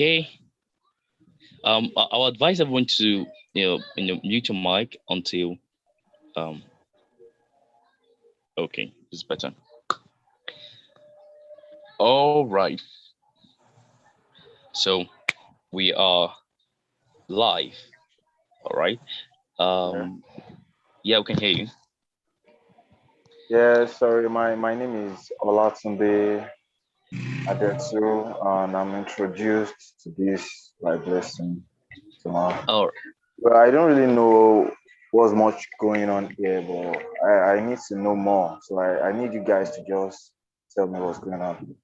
Okay. I'll advise everyone to mute your mic until um. Okay, it's better. All right. So we are live. All right. Yeah. Yeah, we can hear you. Yeah, sorry, my name is Olatunde Adetsu, and I'm introduced to this like lesson tomorrow. Oh, Well, I don't really know what's much going on here, but I need to know more. So I need you guys to just tell me what's going on.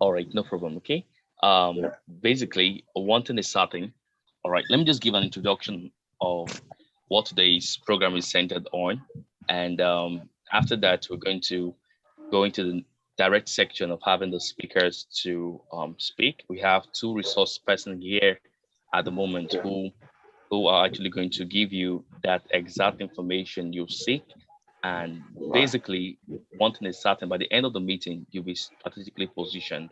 all right, no problem. Okay. Yeah. Basically, one thing is starting. All right, let me just give an introduction of what today's program is centered on, and after that, we're going to go into the direct section of having the speakers to speak. We have two resource persons here at the moment Okay. who are actually going to give you that exact information you seek. And Right. basically, one thing is certain, by the end of the meeting, you'll be strategically positioned.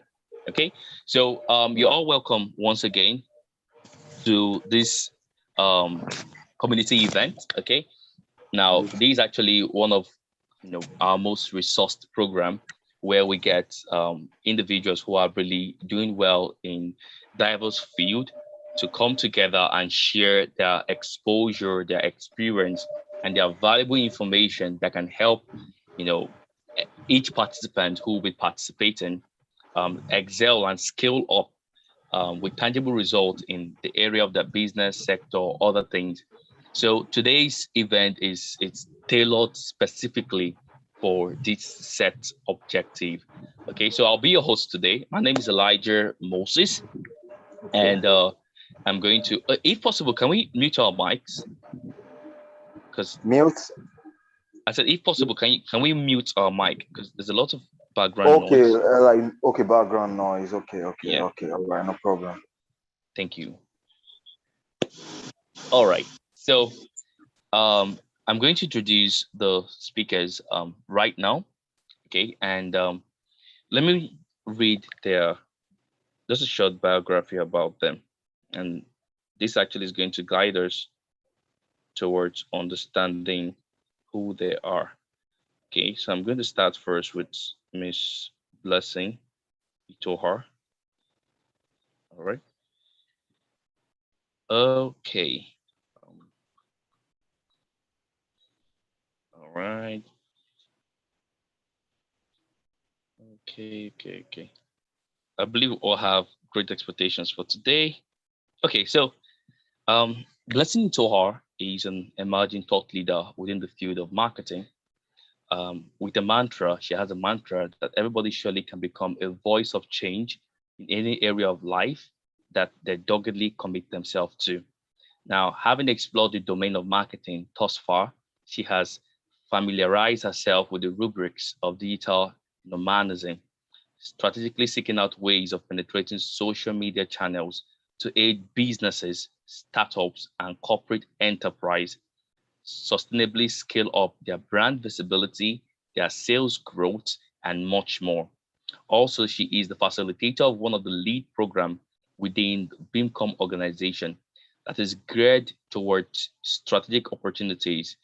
Okay, so you're Right. all welcome once again to this um, community event. Okay, now Yes. this is actually one of our most resourced program where we get individuals who are really doing well in diverse field to come together and share their exposure, their experience, and their valuable information that can help you know each participant who will be participating excel and scale up with tangible results in the area of the business sector, other things. So today's event is it's tailored specifically for this set objective. Okay, so I'll be your host today. My name is Elijah Moses, Okay. and I'm going to, if possible, can we mute our mics? Because Mute. I said, if possible, can we mute our mic? Because there's a lot of background Okay, noise. like okay, background noise. Okay, okay, Yeah, okay. All right, no problem. thank you. All right. So I'm going to introduce the speakers right now. Okay, and let me read their just a short biography about them, and this actually is going to guide us towards understanding who they are. Okay, so I'm going to start first with Miss Blessing Itohar. All right. Okay. Um, all right. Okay. I believe we all have great expectations for today. Okay, so Blessing Tohar is an emerging thought leader within the field of marketing. With a mantra, she has a mantra that everybody surely can become a voice of change in any area of life that they doggedly commit themselves to. Now, having explored the domain of marketing thus far, she has familiarized herself with the rubrics of digital nomadism, strategically seeking out ways of penetrating social media channels to aid businesses, startups, and corporate enterprise sustainably scale up their brand visibility, their sales growth, and much more. Also, she is the facilitator of one of the lead programs within the Bincom organization that is geared towards strategic opportunities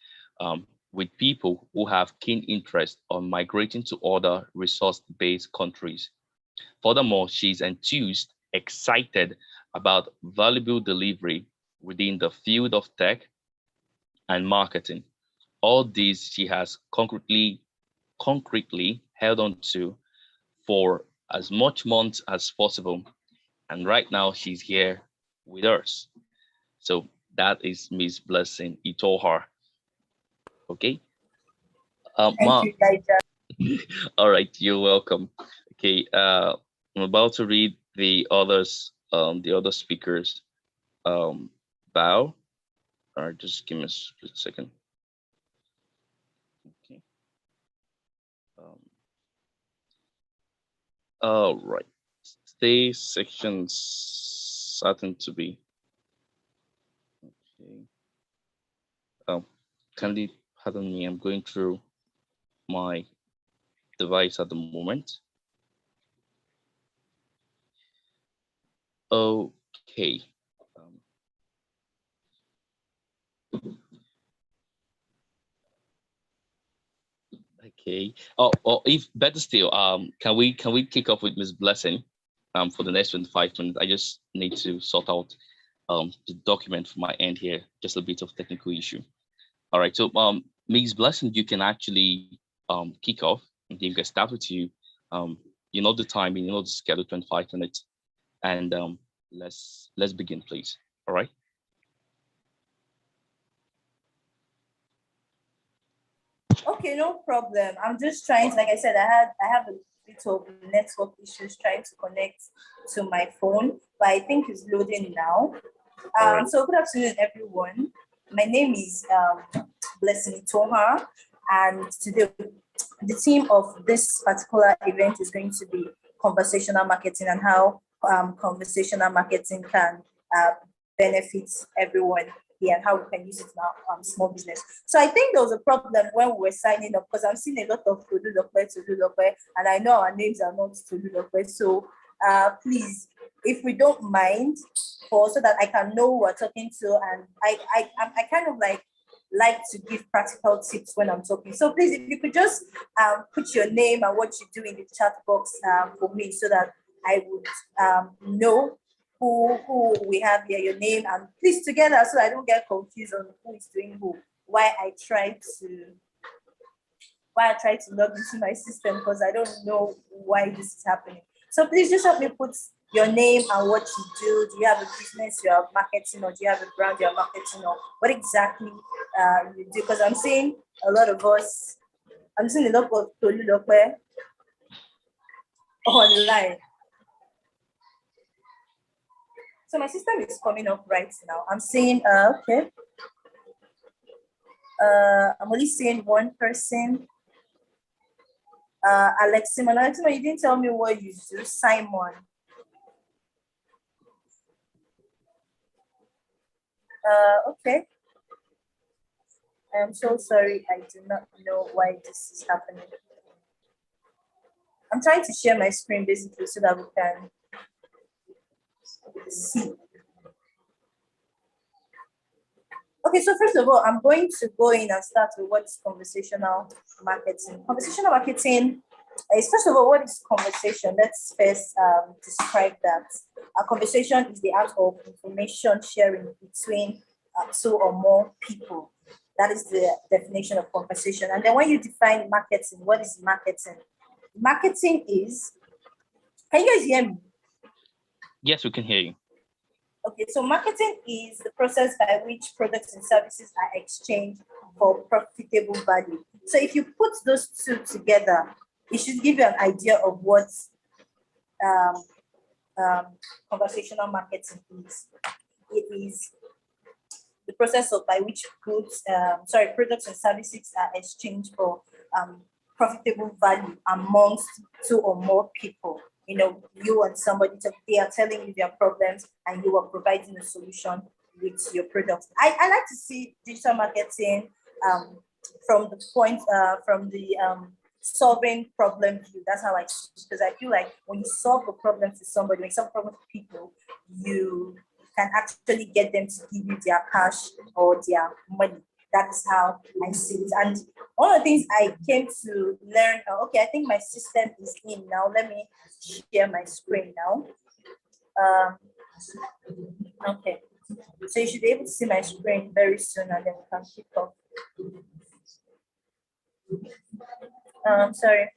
with people who have keen interest on migrating to other resource-based countries. Furthermore, she is enthused, excited about valuable delivery within the field of tech and marketing. All these she has concretely held on to for as much months as possible. And right now she's here with us. So that is Miss Blessing Itohar. Okay. Thank Ma, you, Elijah. all right, you're welcome. Okay, I'm about to read the other speakers bow. All right, just give me a split second. Okay. Um, all right. Stay sections certain to be. Okay. Um, kindly pardon me. I'm going through my device at the moment. Okay. Um, okay. Or if better still, can we kick off with Miss Blessing, for the next 25 minutes? I just need to sort out the document from my end here. Just a bit of technical issue. All right. So Miss Blessing, you can actually kick off, and then we can start with you. You know the timing, you know the schedule, 25 minutes, and let's begin, please. All right. Okay, no problem. I'm just trying to, like I said, I have a bit of network issues trying to connect to my phone, but I think it's loading now. All right. So good afternoon, everyone. My name is Blessing Toha, and today the theme of this particular event is going to be conversational marketing and how conversational marketing can uh, benefit everyone here and how we can use it in our small business. So I think there was a problem when we were signing up because I'm seeing a lot of Tolu, and I know our names are not Tolu. So please, if we don't mind, for so that I can know who we're talking to, and I kind of like to give practical tips when I'm talking. So please, if you could just put your name and what you do in the chat box for me, so that I would know who we have here, your name, and please together, so I don't get confused on who is doing who. Why I try to log into my system, because I don't know why this is happening. So please just help me put your name and what you do. Do you have a business you are marketing, or do you have a brand you are marketing, or what exactly you do? Because I'm seeing a lot of us, I'm seeing a lot of Tolu online. So my system is coming up right now. I'm seeing, okay. I'm only seeing one person. Alexima, you didn't tell me what you do. Simon. Okay. I'm so sorry. I do not know why this is happening. I'm trying to share my screen basically so that we can see. Okay, so first of all, I'm going to go in and start with what's conversational marketing. Conversational marketing is, first of all, what is conversation? Let's first describe that. A conversation is the art of information sharing between two or more people. That is the definition of conversation. And then when you define marketing, what is marketing? Marketing is, can you guys hear me? Yes, we can hear you. Okay, so marketing is the process by which products and services are exchanged for profitable value. So if you put those two together, it should give you an idea of what conversational marketing is. It is the process of by which products and services are exchanged for profitable value amongst two or more people. You know, you and somebody, they are telling you their problems and you are providing a solution with your product. I like to see digital marketing from the point, from the solving problem view. That's how I see it, because I feel like when you solve a problem to somebody, when you solve a problem to people, you can actually get them to give you their cash or their money. That's how I see it. And one of the things I came to learn, okay, I think my system is in now. Let me share my screen now. Okay, so you should be able to see my screen very soon, and then we can kick off. Sorry.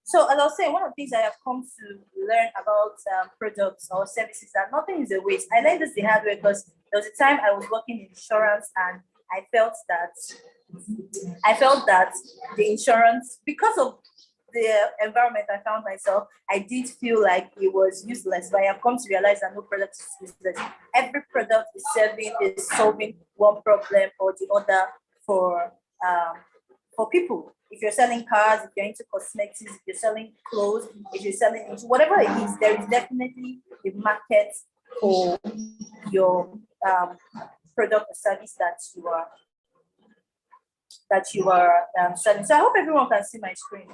So as I was saying, one of the things I have come to learn about products or services, that nothing is a waste. I learned this the hard way because there was a time I was working in insurance, and I felt that the insurance, because of the environment I found myself, I did feel like it was useless. But I have come to realize that no product is useless. Every product is solving one problem or the other for people. If you're selling cars, if you're into cosmetics, if you're selling clothes, if you're selling whatever it is, there is definitely a market for your product or service that you are selling. So I hope everyone can see my screen.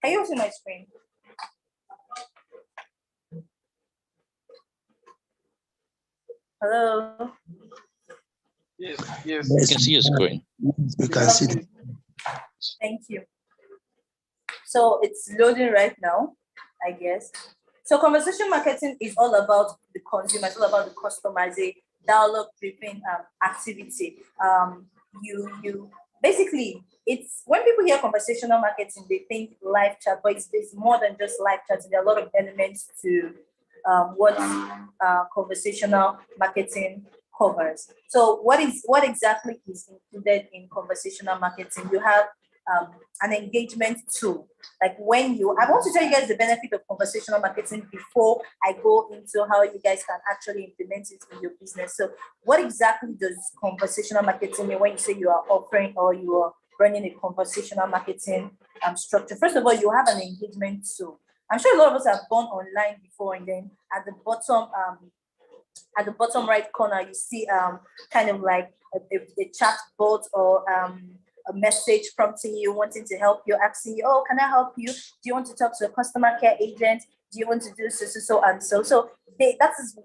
Can you see my screen? Hello. Yes, You can see your screen. You can see it. Thank you. So it's loading right now, I guess. So conversation marketing is all about the consumer, it's all about the customer, it's a dialogue-driven activity. You basically, it's when people hear conversational marketing, they think live chat, but it's more than just live chat. There are a lot of elements to what conversational marketing covers. So what exactly is included in conversational marketing? You have an engagement tool. Like I want to tell you guys the benefit of conversational marketing before I go into how you guys can actually implement it in your business. So what exactly does conversational marketing mean when you say you are offering or you are running a conversational marketing structure? First of all, you have an engagement tool. I'm sure a lot of us have gone online before, and then at the bottom right corner, you see kind of like a chat bot or a message prompting you, wanting to help you, asking you, oh, can I help you? Do you want to talk to a customer care agent? Do you want to do so and so? So that is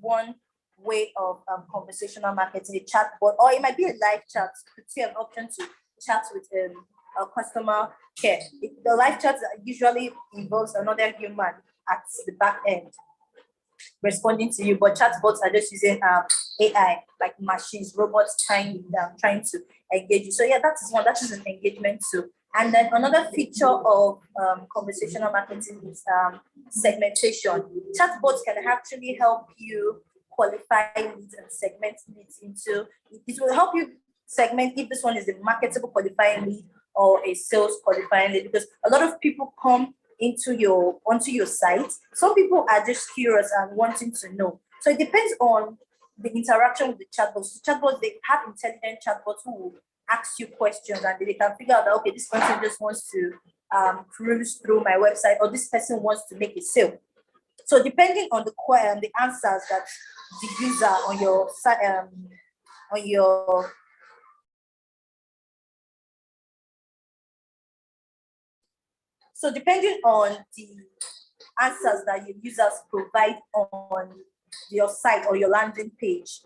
one way of conversational marketing, a chat bot, or it might be a live chat. You could see an option to chat with a customer care. The live chat usually involves another human at the back end responding to you, but chatbots are just using AI, like machines, robots trying to engage you. So yeah, that is an engagement too. And then another feature of conversational marketing is segmentation. Chatbots can actually help you qualify leads and segment leads into, it will help you segment if this one is a marketable qualifying lead or a sales qualifying lead, because a lot of people come onto your site. Some people are just curious and wanting to know. So it depends on the interaction with the chatbots. The chatbots, they have intelligent chatbots who will ask you questions, and they can figure out that, okay, this person just wants to cruise through my website, or this person wants to make a sale. So depending on the answers that the user on your site So depending on the answers that your users provide on your site or your landing page,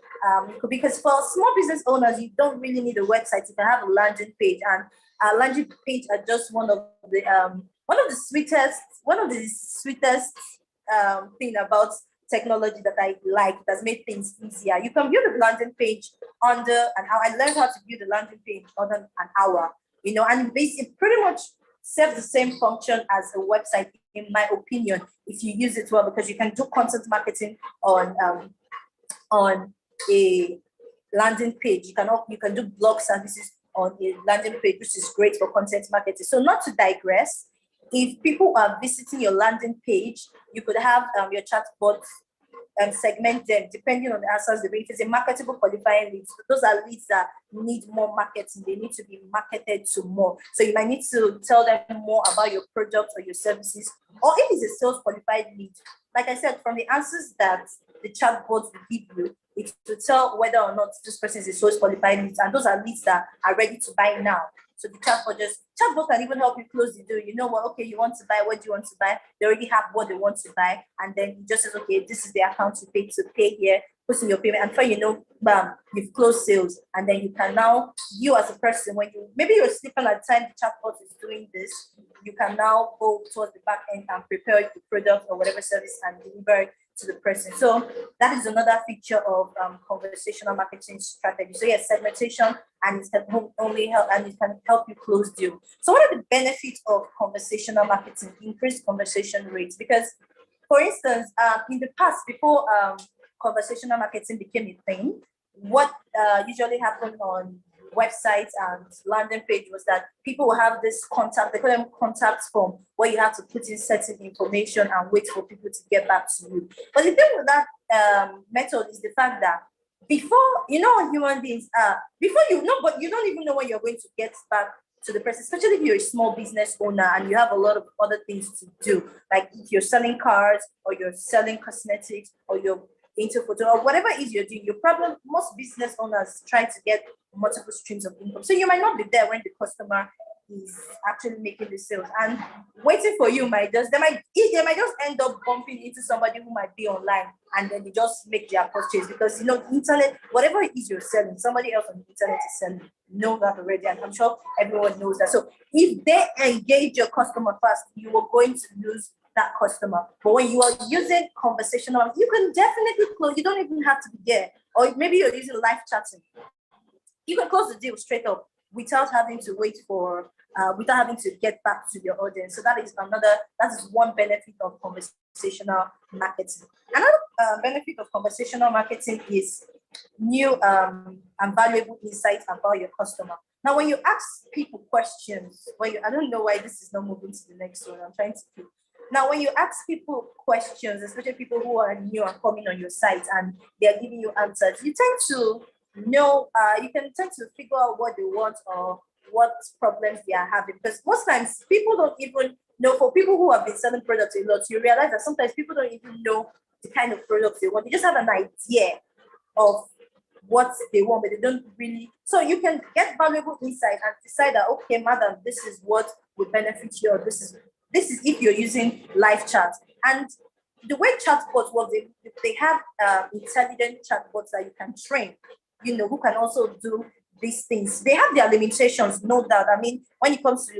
because for small business owners, you don't really need a website. You can have a landing page, and a landing page are just one of the sweetest thing about technology that I like. It has made things easier. You can build a landing page under an hour. I learned how to build a landing page under an hour, and basically pretty much serves the same function as a website, in my opinion, if you use it well, because you can do content marketing on a landing page. You can do blog services on a landing page, which is great for content marketing. So not to digress, if people are visiting your landing page, you could have your chatbot segment them depending on the answers they bring. If it's a marketable qualifying leads, those are leads that need more marketing. They need to be marketed to more. So you might need to tell them more about your product or your services. Or if it's a sales qualified lead, like I said, from the answers that the chatbot will give you, it will tell whether or not this person is a sales qualified lead, and those are leads that are ready to buy now. So the chatbot can even help you close the deal. You know what? Okay, you want to buy. What do you want to buy? They already have what they want to buy, and then it just says, okay, this is the account to pay here. Put in your payment, and before you know, bam, you've closed sales. And then you can now, you as a person, when maybe you're sleeping at the time the chatbot is doing this, you can now go towards the back end and prepare the product or whatever service and deliver it to the person. So that is another feature of conversational marketing strategy. So yes, segmentation, and it can only help, and it can help you close deal. So what are the benefits of conversational marketing? Increased conversation rates. Because, for instance, in the past, before conversational marketing became a thing, what usually happened on websites and landing page was that people will have this contact, they call them contact form, where you have to put in certain information and wait for people to get back to you. But the thing with that method is the fact that before, human beings are, before but you don't even know when you're going to get back to the person, especially if you're a small business owner and you have a lot of other things to do, like if you're selling cars or you're selling cosmetics or you're into photo or whatever it is you're doing. Most business owners try to get multiple streams of income. So you might not be there when the customer is actually making the sales, and waiting for you might just they might just end up bumping into somebody who might be online, and then they just make their purchase, because internet, whatever it is you're selling, somebody else on the internet is selling. Know that already, and I'm sure everyone knows that. So if they engage your customer first, you are going to lose that customer. But when you are using conversational, you can definitely close. You don't even have to be there, or maybe you're using live chatting. You can close the deal straight up without having to wait for, without having to get back to your audience. So that is one benefit of conversational marketing. Another benefit of conversational marketing is new and valuable insights about your customer. Now, when you ask people questions, I don't know why this is not moving to the next one. I'm trying to keep. Now, when you ask people questions, especially people who are new and coming on your site and they're giving you answers, you tend to you can tend to figure out what they want or what problems they are having. Because most times people don't even know, for people who have been selling products a lot, you realize that sometimes people don't even know the kind of products they want. They just have an idea of what they want, but they don't really. So you can get valuable insight and decide that, okay, madam, this is what would benefit you, or this is if you're using live chat. And the way chatbots work, they have intelligent chatbots that you can train, who can also do these things. They have their limitations, no doubt. I mean, when it comes to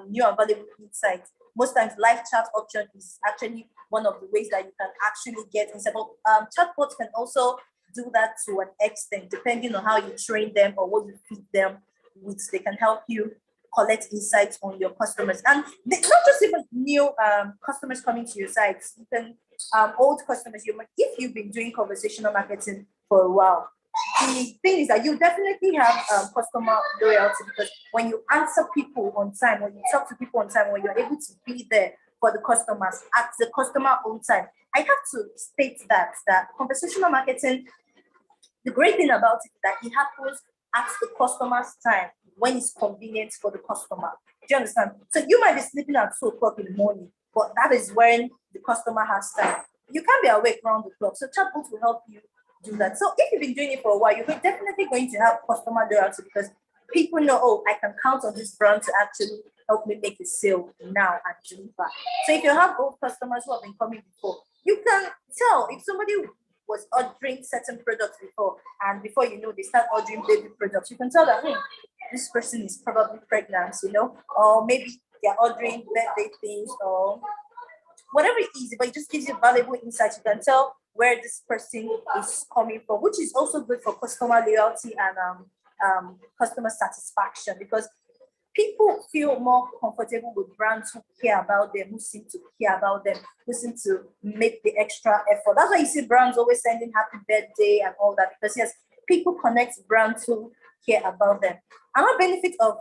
new and valuable insights, most times live chat option is actually one of the ways that you can actually get insight. But chatbots can also do that to an extent, depending on how you train them or what you feed them with. They can help you collect insights on your customers, and not just even new customers coming to your sites, even old customers. If you've been doing conversational marketing for a while, the thing is that you definitely have customer loyalty, because when you answer people on time, when you talk to people on time, when you're able to be there for the customers at the customer on time, I have to state that conversational marketing, the great thing about it is that it happens at the customer's time, when it's convenient for the customer. Do you understand? So you might be sleeping at 2 o'clock in the morning, but that is when the customer has time. You can't be awake around the clock. So chatbots will help you do that. So if you've been doing it for a while, you're definitely going to have customer loyalty, because people know, oh, I can count on this brand to actually help me make a sale now and deliver. So if you have old customers who have been coming before, you can tell if somebody was ordering certain products before, and before you know, they start ordering baby products. You can tell that, this person is probably pregnant, or maybe they're ordering birthday things or whatever it is, but it just gives you valuable insights. You can tell where this person is coming from, which is also good for customer loyalty and customer satisfaction, because people feel more comfortable with brands who care about them, who seem to care about them, who seem to make the extra effort. That's why you see brands always sending happy birthday and all that, because yes, people connect brands who care about them. Another benefit of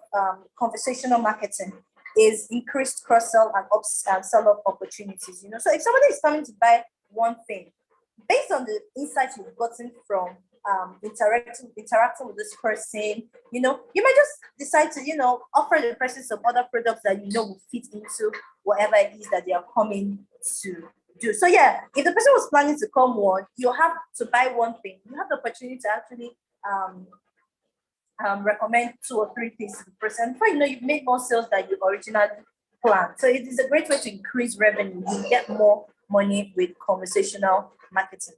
conversational marketing is increased cross-sell and sell-up opportunities. So if somebody is coming to buy one thing, based on the insights you've gotten from interacting with this person, you might just decide to, offer the person some other products that will fit into whatever it is that they are coming to do. So yeah, if the person was planning to come one, you have to buy one thing. You have the opportunity to actually recommend 2 or 3 things to the person. Before you know, you've made more sales than you originally planned. So it is a great way to increase revenue. You get more money with conversational marketing.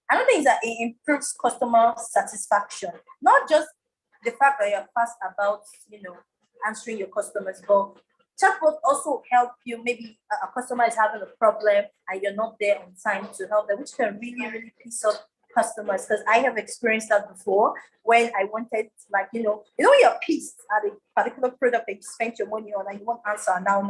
Another thing is that it improves customer satisfaction. Not just the fact that you're fast about, answering your customers, but chatbot also help you. Maybe a customer is having a problem and you're not there on time to help them, which can really, really piss off customers, because I have experienced that before when I wanted, you're pissed at a particular product that you spent your money on and you want answer now,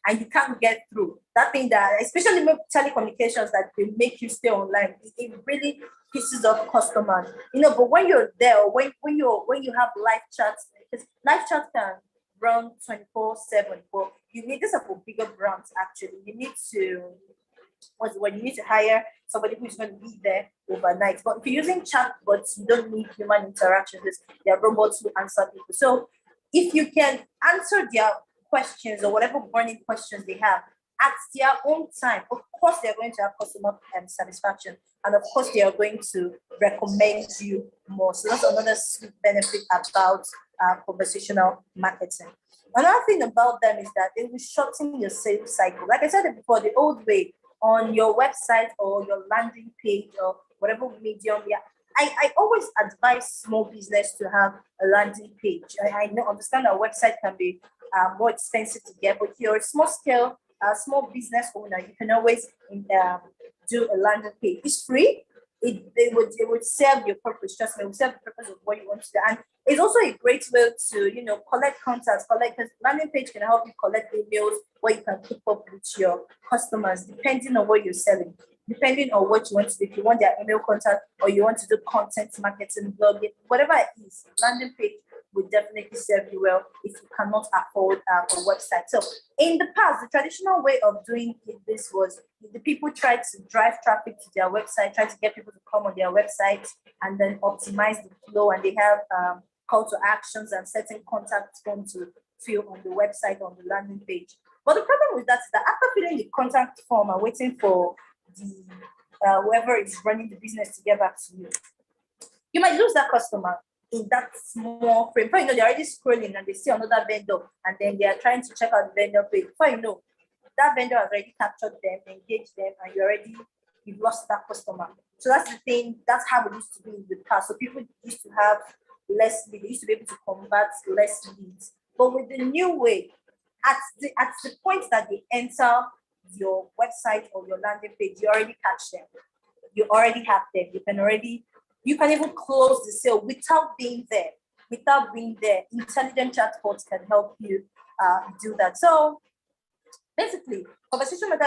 and you can't get through. That thing that, especially telecommunications, that they make you stay online, it really pisses off customers. But when you're there, or when you have live chats, because live chat can run 24/7, but you need this for bigger brands. Actually, you need to hire somebody who's going to be there overnight. But if you're using chatbots, you don't need human interaction. There are robots who answer people. So if you can answer their questions or whatever burning questions they have at their own time. Of course, they're going to have customer satisfaction, and of course, they are going to recommend you more. So that's another sweet benefit about conversational marketing. Another thing about them is that they will shorten your sales cycle. Like I said before, the old way on your website or your landing page or whatever medium, yeah, I always advise small business to have a landing page. I know, understand that website can be more expensive to get, but if you're a small scale, small business owner, you can always do a landing page. It's free. It would serve your purpose. Trust me, it would serve the purpose of what you want to do. And it's also a great way to collect contacts, because landing page can help you collect emails where you can keep up with your customers depending on what you're selling, depending on what you want to do. If you want their email contact or you want to do content marketing, blogging, whatever it is, landing page would definitely serve you well if you cannot afford a website. So in the past, the traditional way of doing this was the people tried to drive traffic to their website, try to get people to come on their website and then optimize the flow. And they have call to actions and certain contact form to fill on the website, on the landing page. But the problem with that is that after filling the contact form and waiting for the whoever is running the business to get back to you, you might lose that customer in that small frame. Before you know, they're already scrolling and they see another vendor and then they are trying to check out the vendor page. Before you know, that vendor has already captured them, engaged them, and you've lost that customer. So that's the thing. That's how it used to be in the past. So people used to have less leads. They used to be able to convert less leads. But with the new way, at the point that they enter your website or your landing page, you already catch them. You already have them. You can even close the sale without being there. Intelligent chatbots can help you do that. So basically, conversational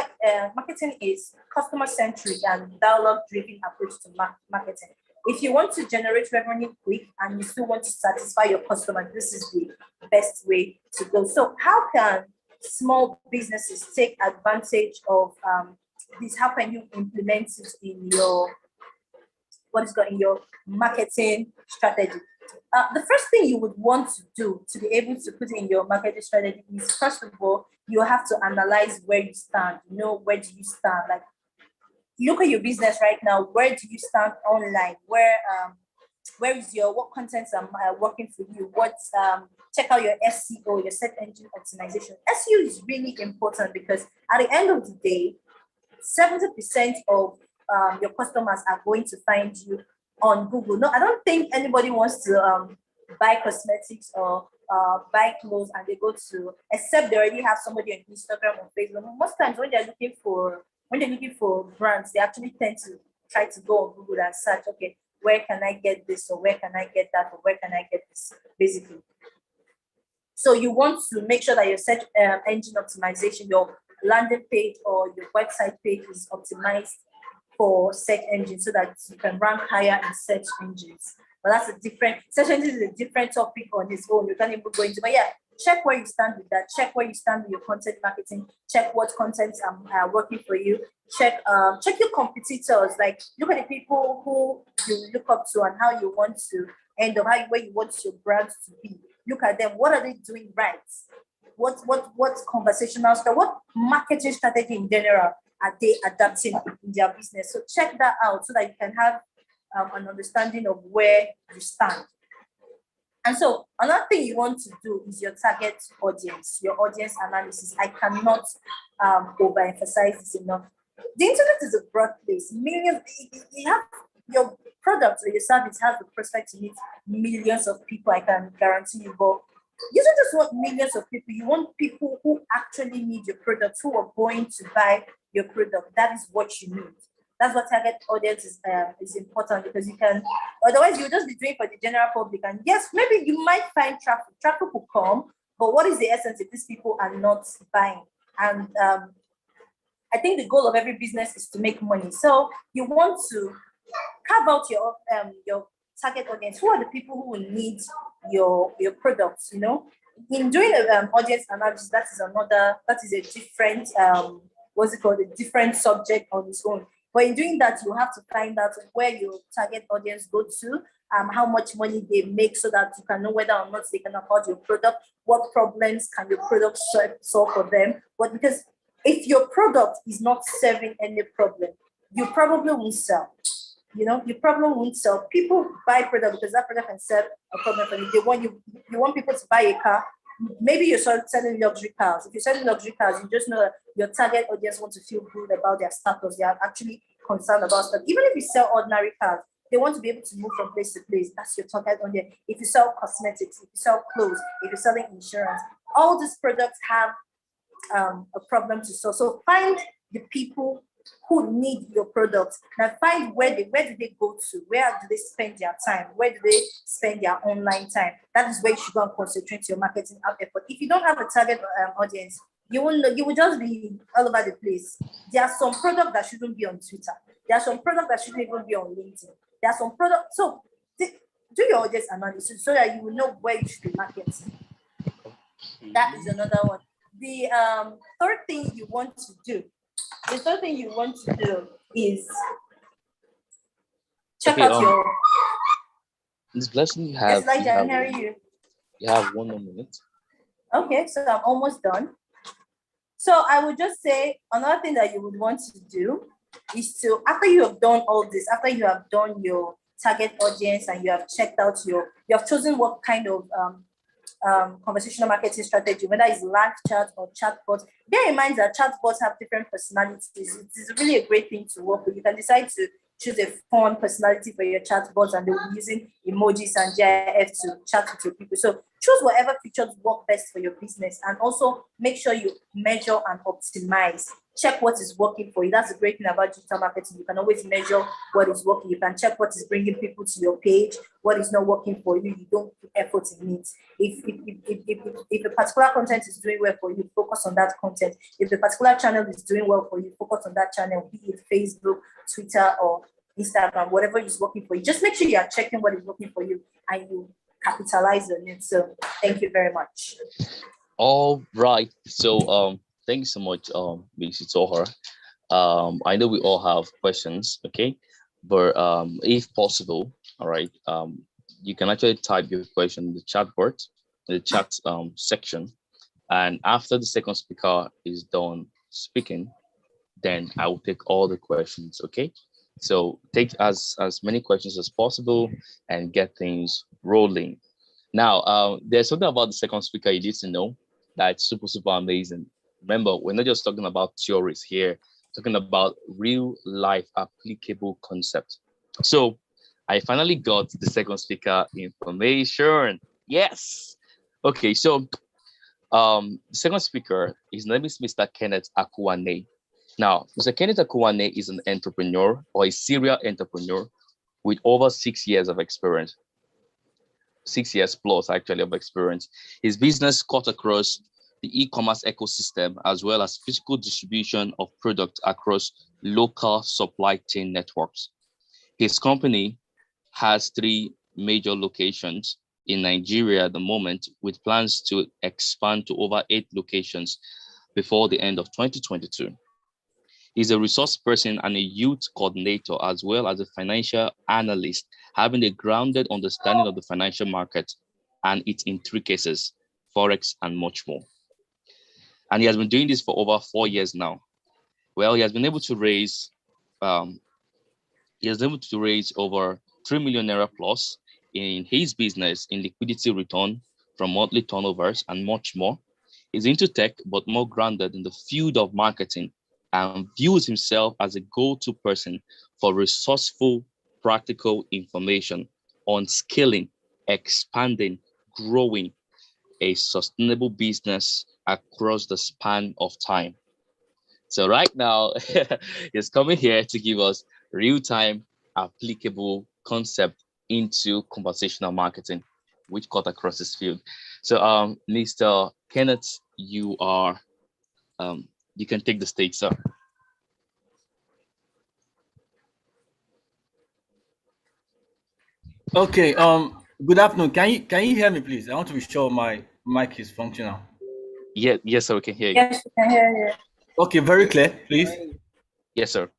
marketing is customer-centric and dialogue-driven approach to marketing. If you want to generate revenue quick and you still want to satisfy your customer, this is the best way to go. So how can small businesses take advantage of this? How can you implement it in your marketing strategy? The first thing you would want to do to be able to put in your marketing strategy is, first of all, you have to analyze where you stand. Where do you stand? Like, look at your business right now. Where do you stand online? What contents are working for you? Check out your SEO, your search engine optimization. SEO is really important because at the end of the day, 70% of your customers are going to find you on Google. No, I don't think anybody wants to buy cosmetics or buy clothes and they go to, except they already have somebody on Instagram or Facebook. Most times when they're looking for brands, they actually tend to try to go on Google and search, okay, where can I get this, or where can I get that, or where can I get this, basically. So you want to make sure that your search engine optimization, your landing page or your website page is optimized for search engines so that you can rank higher in search engines. But that's search engines is a different topic on its own. You can't even go into, but yeah, check where you stand with that. Check where you stand with your content marketing. Check what contents are working for you. Check your competitors. Like, look at the people who you look up to and how you want to end up, where you want your brand to be. Look at them. What are they doing right? What conversational stuff? What marketing strategy in general are they adapting in their business? So check that out so that you can have an understanding of where you stand. And so another thing you want to do is your target audience, your audience analysis. I cannot overemphasize this enough. The internet is a broad place. Millions, you have your product or your service has the prospect to meet millions of people, I can guarantee you. But you don't just want millions of people, you want people who actually need your product, who are going to buy your product. That is what you need. That's what target audience is important, because you can, otherwise you'll just be doing for the general public. And yes, maybe you might find traffic. Traffic will come, but what is the essence if these people are not buying? And I think the goal of every business is to make money. So you want to carve out your target audience. Who are the people who will need your products? In doing an audience analysis, that is a different a different subject on its own. But in doing that, you have to find out where your target audience go to, how much money they make, so that you can know whether or not they can afford your product, what problems can your product solve for them. But because If your product is not serving any problem, you probably won't sell. You know, you probably won't sell. People buy product because that product can serve a problem for you. They want you want people to buy a car. Maybe you're selling luxury cars. If you're selling luxury cars, you just know that your target audience wants to feel good about their status. They are actually concerned about stuff. Even if you sell ordinary cars, they want to be able to move from place to place. That's your target audience. If you sell cosmetics, if you sell clothes, if you're selling insurance, all these products have a problem to solve. So find the people who need your product. Now find where do they go to? Where do they spend their time? Where do they spend their online time? That is where you should go and concentrate your marketing effort. If you don't have a target audience, you will just be all over the place. There are some products that shouldn't be on Twitter. There are some products that shouldn't even be on LinkedIn. There are some products. So do your audience analysis so that you will know where you should be marketing. That is another one. The third thing you want to do is check out your. This Blessing, you Yes, have. Elijah, I'm hearing you. You have 1 more minute. Okay, so I'm almost done. So I would just say another thing that you would want to do is to, after you have done all this, after you have done your target audience and you have checked out you have chosen what kind of conversational marketing strategy, whether it's live chat or chatbots. Bear in mind that chatbots have different personalities. It is really a great thing to work with. You can decide to choose a fun personality for your chatbots, and they'll be using emojis and GIF to chat with your people. So choose whatever features work best for your business, and also make sure you measure and optimize. Check what is working for you. That's the great thing about digital marketing. You can always measure what is working. You can check what is bringing people to your page, what is not working for you. You don't put effort in it. If a particular content is doing well for you, focus on that content. If a particular channel is doing well for you, focus on that channel, be it Facebook, Twitter, or Instagram, whatever is working for you. Just make sure you are checking what is working for you and you capitalize on it. So thank you very much. All right. So thank you so much, Mrs. Tohar. I know we all have questions, okay? But if possible, all right, you can actually type your question in the chat board, the chat section. And after the second speaker is done speaking, then I will take all the questions, okay? So take as many questions as possible and get things rolling. Now, there's something about the second speaker you need to know that's super, super amazing. Remember, we're not just talking about theories here, talking about real life applicable concepts. So I finally got the second speaker information. Yes. Okay, so the second speaker, his name is Mr. Kenneth Akuanee. Now, Mr. Kenneth Akuanee is an entrepreneur, or a serial entrepreneur, with over 6 years of experience. 6 years plus actually of experience. His business cut across the e-commerce ecosystem as well as physical distribution of products across local supply chain networks. His company has 3 major locations in Nigeria at the moment, with plans to expand to over 8 locations before the end of 2022. He's a resource person and a youth coordinator, as well as a financial analyst, having a grounded understanding of the financial market and its intricacies, forex, and much more. And he has been doing this for over 4 years now. Well, he has been able to raise over 3 million naira plus in his business in liquidity return from monthly turnovers and much more. He's into tech, but more grounded in the field of marketing, and views himself as a go-to person for resourceful, practical information on scaling, expanding, growing a sustainable business across the span of time. So right now, he's coming here to give us real-time applicable concept into conversational marketing, which cut across this field. So Mr. Kenneth, you can take the stage, sir. Okay. Good afternoon. Can you hear me, please? I want to be sure my mic is functional. Yeah. Yes, sir. We can hear you. Yes, we can hear you. Okay. Very clear, please. Yes, sir.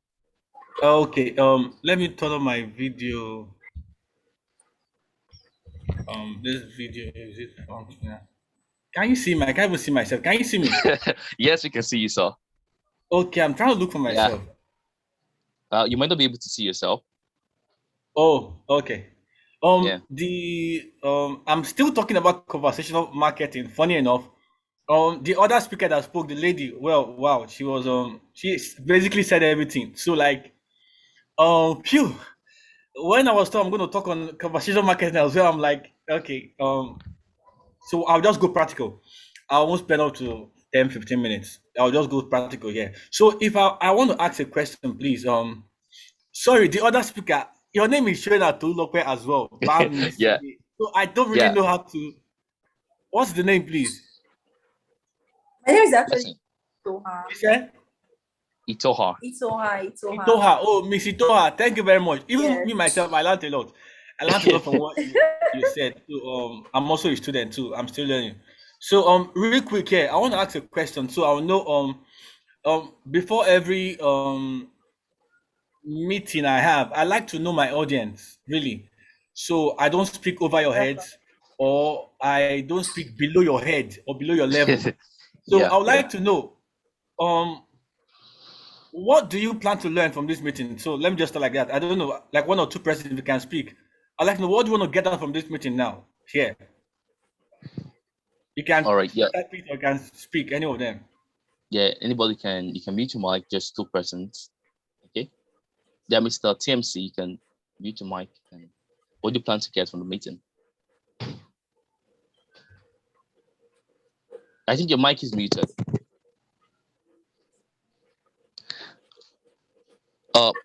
Okay. Let me turn on my video. This video, is it functional? Can you see me? I can't even see myself. Can you see me? Yes, we can see you, sir. Okay, I'm trying to look for Yeah. myself. You might not be able to see yourself. Oh, okay. Yeah. I'm still talking about conversational marketing. Funny enough, the other speaker that spoke, the lady, well, wow, she basically said everything. So like, phew. When I was told I'm going to talk on conversational marketing as well, I'm like, okay, so I'll just go practical. I won't spend up to 10, 15 minutes. I'll just go practical, yeah. So if I want to ask a question, please, sorry, the other speaker, your name is showing at Tulokwe as well. Bam, Yeah. so I don't really Yeah. know how to. What's the name, please? My name is actually Listen, Itoha. You said Itoha. Itoha. Oh, Miss Itoha, thank you very much. Even me Yes. myself, I learned a lot. I learned a lot from what you said. So, I'm also a student too. I'm still learning. So, real quick here, I want to ask a question. So I'll know before every meeting I have, I like to know my audience really. So I don't speak over your heads, or I don't speak below your head or below your level. So Yeah. I would Yeah. like to know um what do you plan to learn from this meeting? So let me just start like that. I don't know, like one or two persons we can speak. I'd like to know what do you want to get out from this meeting now? Here. You can All right. Yeah. type it or you can speak, any of them. Yeah. Anybody can, you can mute your mic, just two persons. Okay. Yeah, Mr. TMC, you can mute your mic. And what do you plan to get from the meeting? I think your mic is muted.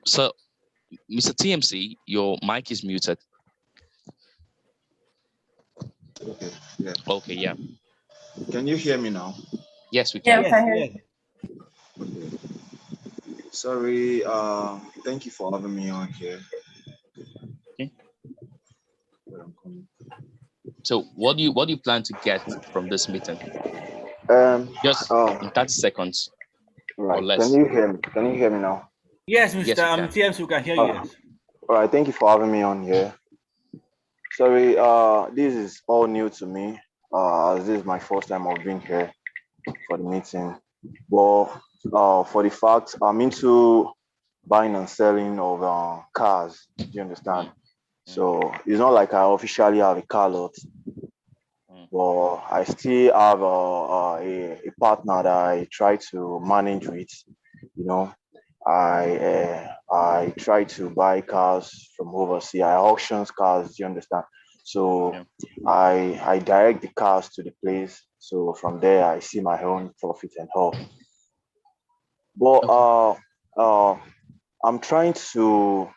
So Mr. TMC, your mic is muted. Okay. Yeah. Okay, yeah. Can you hear me now? Yes, we Yeah, can. Yes, okay. yes. Okay. Sorry. Thank you for having me on here. Okay. Where I'm coming. So what do you plan to get from this meeting? Just Oh, in 30 seconds or right. Can less. you hear me? Can you hear me now? Yes, Mr. Yes, we can. TMC, we can hear you. Uh, Yes. all right. Thank you for having me on here. Sorry. This is all new to me. This is my first time of being here for the meeting. But for the fact I'm into buying and selling of cars. Do you understand? So it's not like I officially have a car lot, but I still have a partner that I try to manage with. You know, I try to buy cars from overseas. I auction cars. Do you understand? So Yeah. I direct the cars to the place. So from there I see my own profit and all. But Okay. I'm trying to.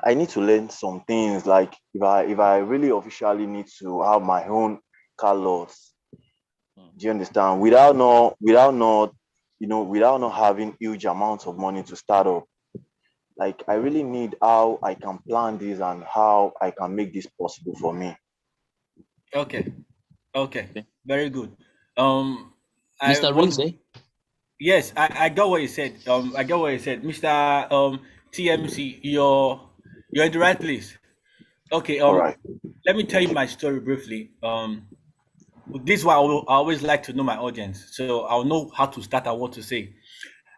I need to learn some things like if I really officially need to have my own car lots. Do you understand? Without not having huge amounts of money to start up. Like I really need how I can plan this and how I can make this possible for me. Okay. Okay. Okay. Very good. Um I Mr. want Rinze? Yes, I got what you said. I got what you said. Mr. TMC, you're in the right place. Okay, All right. let me tell you my story briefly. This is why I always like to know my audience, so I'll know how to start and what to say.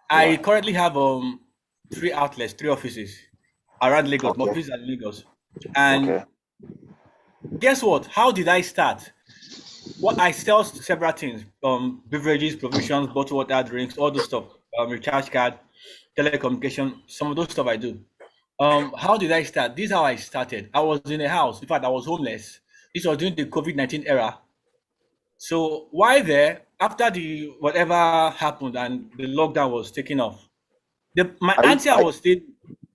I Right. currently have three outlets, three offices around Lagos, my Okay. office in Lagos. And Okay. guess what? How did I start? Well, I sell several things, beverages, provisions, bottled water, drinks, all those stuff, recharge card, telecommunication, some of those stuff I do. How did I start? This is how I started. I was in a house. In fact, I was homeless. This was during the COVID-19 era. So why there, after the whatever happened and the lockdown was taken off, my Are you, auntie I are, was still,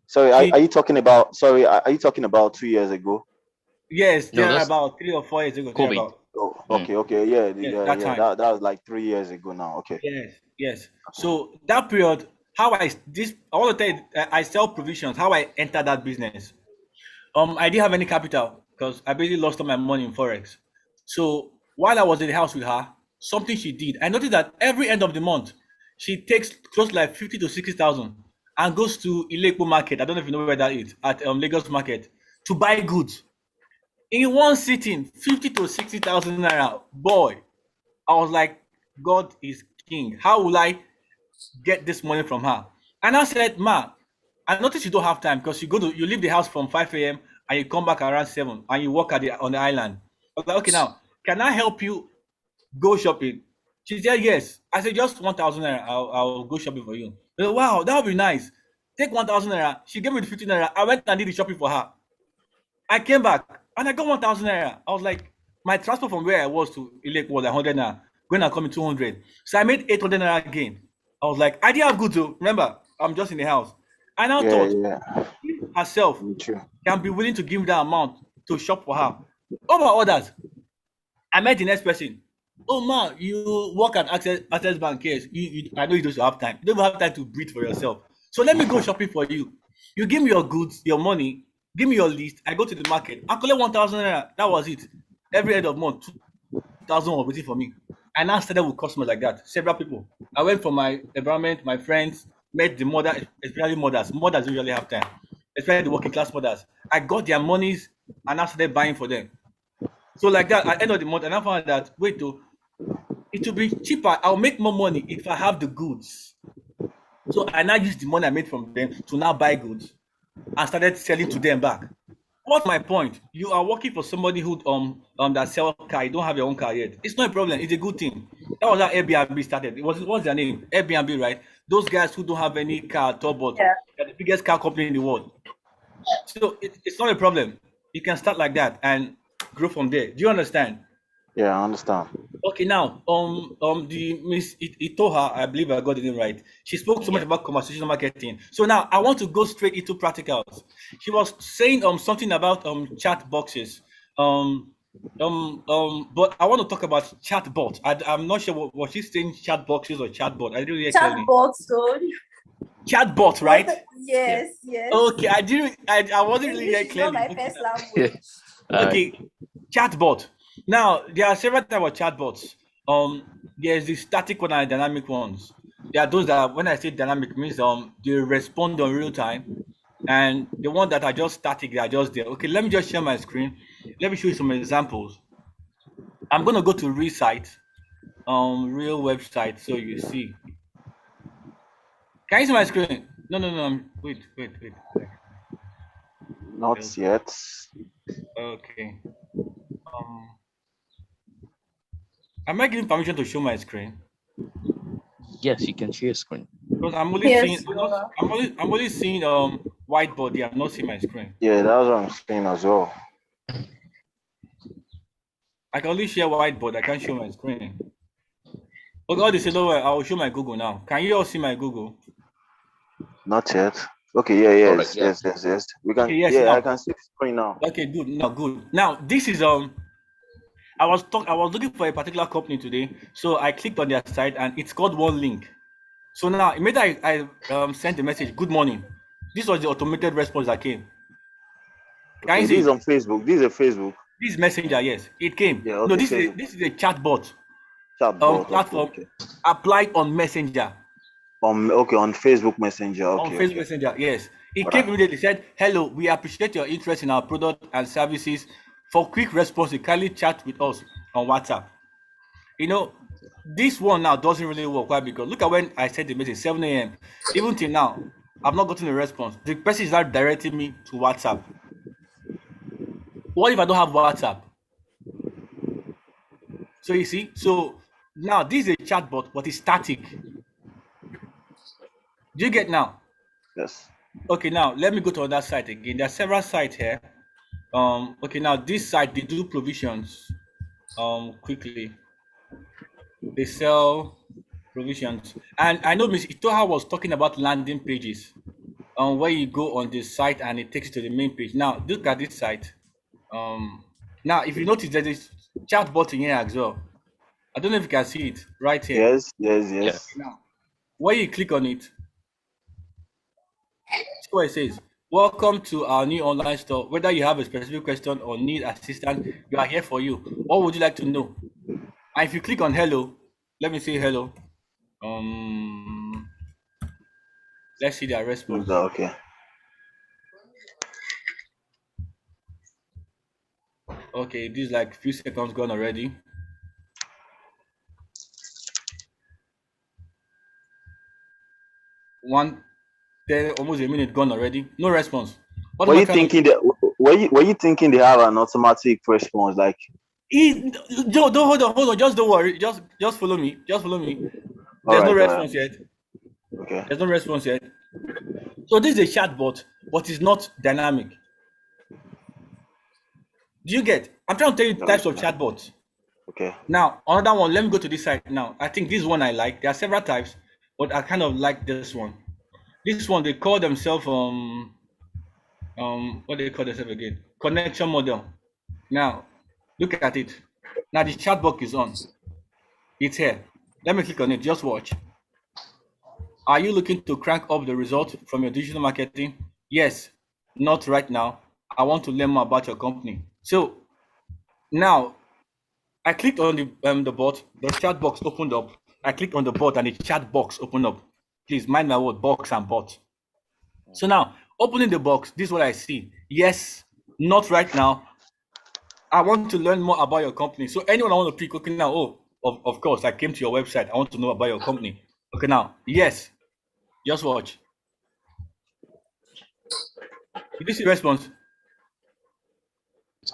sorry, are she, you talking about are you talking about 2 years ago? yes, No, there that's about 3 or 4 years ago, there COVID. about, Oh, Mm. okay, okay, yeah, yes, yeah, that yeah. time. That was like 3 years ago now. Okay. Yes, yes. So that period, I want to tell you, I sell provisions. How I entered that business. I didn't have any capital because I basically lost all my money in forex. So while I was in the house with her, something she did, I noticed that every end of the month, she takes close to like 50 to 60,000 and goes to Ilekpo market. I don't know if you know where that is at Lagos market to buy goods in one sitting. 50 to 60,000 naira, boy. I was like, God is king. How will I? get this money from her. And I said, Ma, I noticed you don't have time because you leave the house from 5 a.m. and you come back around 7 and you work on the island. I was like, okay, now can I help you go shopping? She said yes. I said just 1,000 naira. I'll go shopping for you. I said, wow, that would be nice. Take 1,000 naira. She gave me the 15 naira. I went and did the shopping for her. I came back and I got 1,000 naira. I was like, my transport from where I was to Ilek was 100 naira. Going and coming 200. So I made 800 naira again. I was like, I didn't have goods though. Remember, I'm just in the house. I now thought she herself True. can be willing to give me that amount to shop for her. Over others, I met the next person. Oh man, you work at Access Bank, yes. I know you don't have time. You don't have time to breathe for yourself. So let me go shopping for you. You give me your goods, your money, give me your list. I go to the market. I collect 1,000 naira. That was it. Every end of month, 2,000 was waiting for me. I now started with customers like that. Several people. I went for my environment, my friends, met the mother, especially mothers. Mothers usually have time, especially the working class mothers. I got their monies and I started buying for them. So like that, at the end of the month, and I found that wait, though, it will be cheaper. I'll make more money if I have the goods. So I now use the money I made from them to now buy goods and started selling to them back. What's my point? You are working for somebody who that sell car. You don't have your own car yet. It's not a problem. It's a good thing. That was how Airbnb started. What's their name? Airbnb, right? Those guys who don't have any car at all, but they're the biggest car company in the world. So it's not a problem. You can start like that and grow from there. Do you understand? Yeah, I understand. Okay, now, the Miss Itoha, I believe I got the name right. She spoke so much about conversational marketing. So now I want to go straight into practicals. She was saying something about chat boxes. But I want to talk about chatbot. I'm not sure what she's saying, chat boxes or chatbot. I didn't hear clearly. Chatbot, so Chatbot, right? yes, yes. Okay, I wasn't really English hearing is not clearly. my first language. Okay, chatbot. Now there are several types of chatbots. There's the static one and dynamic ones. There are those that when I say dynamic means they respond on real time, and the one that are just static, they are just there. Okay, let me just share my screen. Let me show you some examples. I'm gonna go to real site, real website, so you see. Can you see my screen? No, no, no. Wait. Not yet. Okay. Am I giving permission to show my screen? Yes, you can share screen. Because I'm only Yes, seeing, you are. I'm only seeing whiteboard here. I'm not seeing my screen. Yeah, that's what I'm saying as well. I can only share whiteboard. I can't show my screen. Okay, all they say, no, I will show my Google now. Can you all see my Google? Not yet. Okay, yeah, Correct, yeah. yes. We can. Okay, yes, Yeah, now. I can see the screen now. Okay, good. No, good. Now this is I was looking for a particular company today, so I clicked on their site and it's called One Link. So now immediately I sent a message. Good morning. This was the automated response that came. Can Okay, you this see? is on Facebook. This is a Facebook. This is Messenger. Yes, it came. Yeah, No, okay, this Facebook. is a chatbot. Chatbot. Platform Okay. applied on Messenger. On Facebook Messenger. On Okay, Facebook okay. Messenger, yes. It came Alright. immediately, said, hello, we appreciate your interest in our product and services. For quick response, you kindly chat with us on WhatsApp. You know, this one now doesn't really work. Why? Because look at when I sent the message, 7 a.m. Even till now, I've not gotten a response. The person is now directing me to WhatsApp. What if I don't have WhatsApp? So you see, so now this is a chatbot, but it's static. Do you get now? Yes. Okay, now let me go to another site again. There are several sites here. Okay, now this site they do provisions. Quickly, they sell provisions, and I know Miss Itoha was talking about landing pages. Where you go on the site and it takes you to the main page. Now look at this site. Now if you notice there's this chat button here as well. I don't know if you can see it right here. Yes. Now, where you click on it, see what it says. Welcome to our new online store. Whether you have a specific question or need assistance, we are here for you. What would you like to know? And if you click on hello, let me say hello. Let's see their response. Okay. Okay, this is like a few seconds gone already. almost a minute gone already. No response. What Were am I you trying to thinking that? Were you thinking they have an automatic response? Like, Joe, don't hold on. Just don't worry. Just follow me. Just follow me. all There's no right, all right, response yet. okay. There's no response yet. So this is a chatbot, but it's not dynamic. Do you get? I'm trying to tell you No, types it's of not. chatbots. Okay. Now, another one, let me go to this side now. I think this one I like. There are several types, but I kind of like this one. This one, they call themselves what do they call themselves again? Connection model. Now, look at it. Now the chatbot is on. It's here. Let me click on it. Just watch. Are you looking to crank up the result from your digital marketing? Yes. Not right now. I want to learn more about your company. So now I clicked on the bot. The chat box opened up. I clicked on the bot and the chat box opened up. Please mind my word, box and bot. So now opening the box, this is what I see. Yes, not right now. I want to learn more about your company. So anyone I want to pick, okay, now, oh, of course, I came to your website. I want to know about your company. Okay, now, yes, just watch. Did you see the response? It's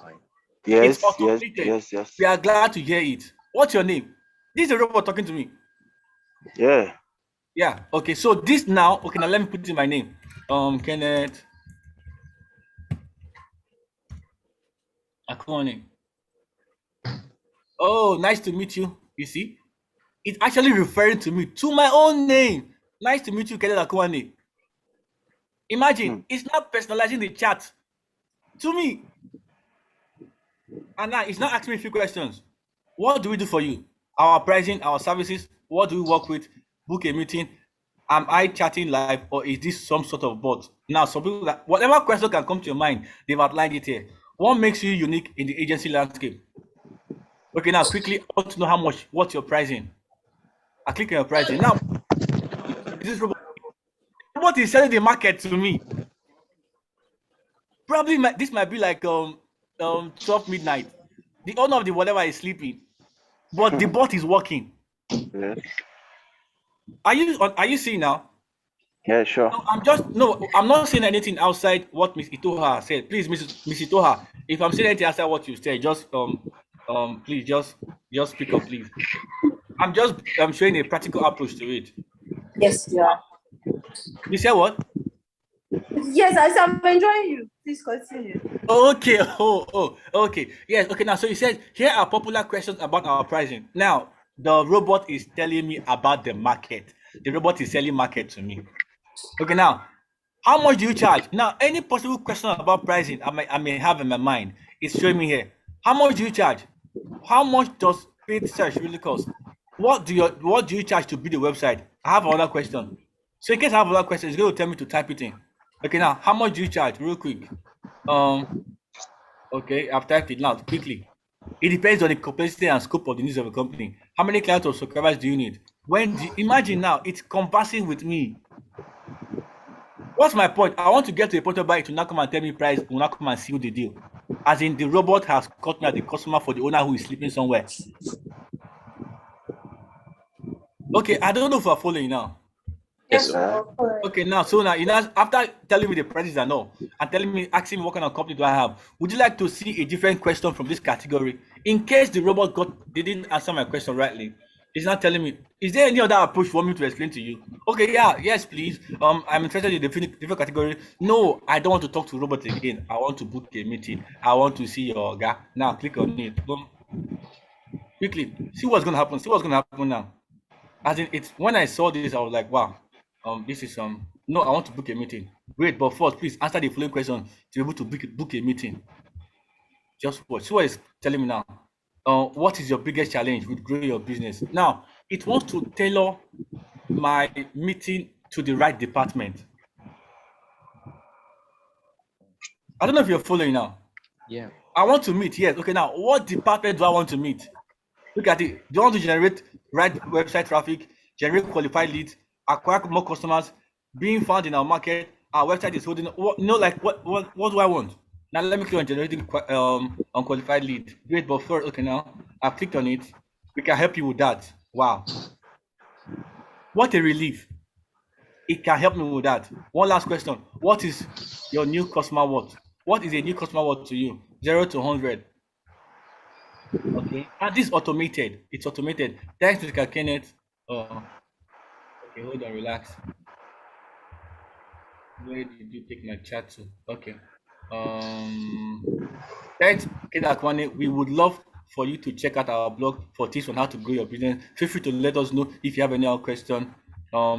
Yes, yes, automated. yes, yes. We are glad to hear it. What's your name? This is a robot talking to me. Yeah. Yeah. Okay. So this now. Okay. Now let me put in my name. Kenneth Akuanee. Oh, nice to meet you. You see, it's actually referring to me, to my own name. Nice to meet you, Kenneth Akuanee. Imagine, it's not personalizing the chat to me. And now it's not asking me a few questions. What do we do for you? Our pricing, our services, what do we work with? Book a meeting. Am I chatting live or is this some sort of bot? Now, some people that whatever question can come to your mind, they've outlined it here. What makes you unique in the agency landscape? Okay, now quickly, I want to know what's your pricing. I click on your pricing. Now, this robot is selling the market to me. Probably this might be like 12 midnight. The owner of the whatever is sleeping, but the bot is working. Yes. Are you seeing now? Yeah, sure. I'm not saying anything outside what Miss Itoha said. Please, Miss Itoha, if I'm saying anything outside what you said, just please just speak up, please. I'm showing a practical approach to it. Yes, you are. You said what? Yes, I'm enjoying you. Please continue. Okay. Okay. Yes. Okay. Now, so you said here are popular questions about our pricing. Now, the robot is telling me about the market. The robot is selling market to me. Okay. Now, how much do you charge? Now, any possible question about pricing I may have in my mind is showing me here. How much do you charge? How much does paid search really cost? What do you charge to build a website? I have another question. So in case I have another question, it's going to tell me to type it in. Okay. Now, how much do you charge? Real quick. Okay, I've typed it now quickly. It depends on the complexity and scope of the needs of a company. How many clients or subscribers do you need? Imagine now it's conversing with me. What's my point? I want to get to a point whereby it will not come and tell me price, will not come and seal the deal. As in the robot has caught me as the customer for the owner who is sleeping somewhere. Okay, I don't know if we're following now. Yes, Yes, sir. Okay, now after telling me the prices and all, and asking me what kind of company do I have, would you like to see a different question from this category? In case the robot didn't answer my question rightly, it's not telling me. Is there any other approach for me to explain to you? Okay, yeah, yes, please. I'm interested in the different category. No, I don't want to talk to robot again. I want to book a meeting. I want to see your guy. Now click on it. Boom. Quickly, see what's gonna happen. See what's gonna happen now. As in, it's when I saw this, I was like, wow, this is no, I want to book a meeting. Great, but first, please answer the following question to be able to book a meeting. Just watch. See what it's telling me now. What is your biggest challenge with growing your business? Now, it wants to tailor my meeting to the right department. I don't know if you're following now. Yeah. I want to meet, yes. Okay, now, what department do I want to meet? Look at it. Do you want to generate right website traffic, generate qualified leads, acquire more customers, being found in our market? Our website is holding. What do I want? Now let me click on generating unqualified lead. Great, but first, okay, now I've clicked on it. We can help you with that. Wow, what a relief! it can help me with that. One last question: what is your new customer worth? What is a new customer worth to you? 0 to 100. Okay, and this is automated. It's automated. Thanks, Mr. Kenneth. Okay, hold on, relax. Where did you take my chat to? Okay. Thanks, Kenneth Akuanee. We would love for you to check out our blog for tips on how to grow your business. Feel free to let us know if you have any other question.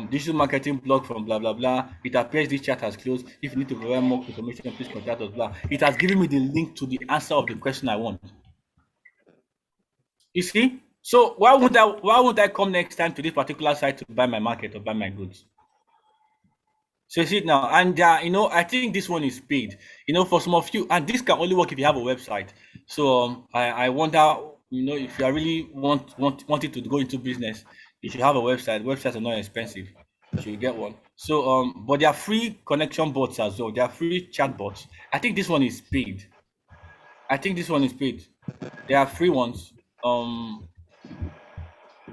Digital marketing blog from blah blah blah. It appears this chat has closed. If you need to provide more information, please contact us. Blah. It has given me the link to the answer of the question I want. You see? So why would I come next time to this particular site to buy my market or buy my goods? So you see it now, and I think this one is paid. For some of you, and this can only work if you have a website. So I wonder, if you are really wanted to go into business, you should have a website. Websites are not expensive. You should get one. So but there are free connection bots as well. There are free chat bots. I think this one is paid. There are free ones. I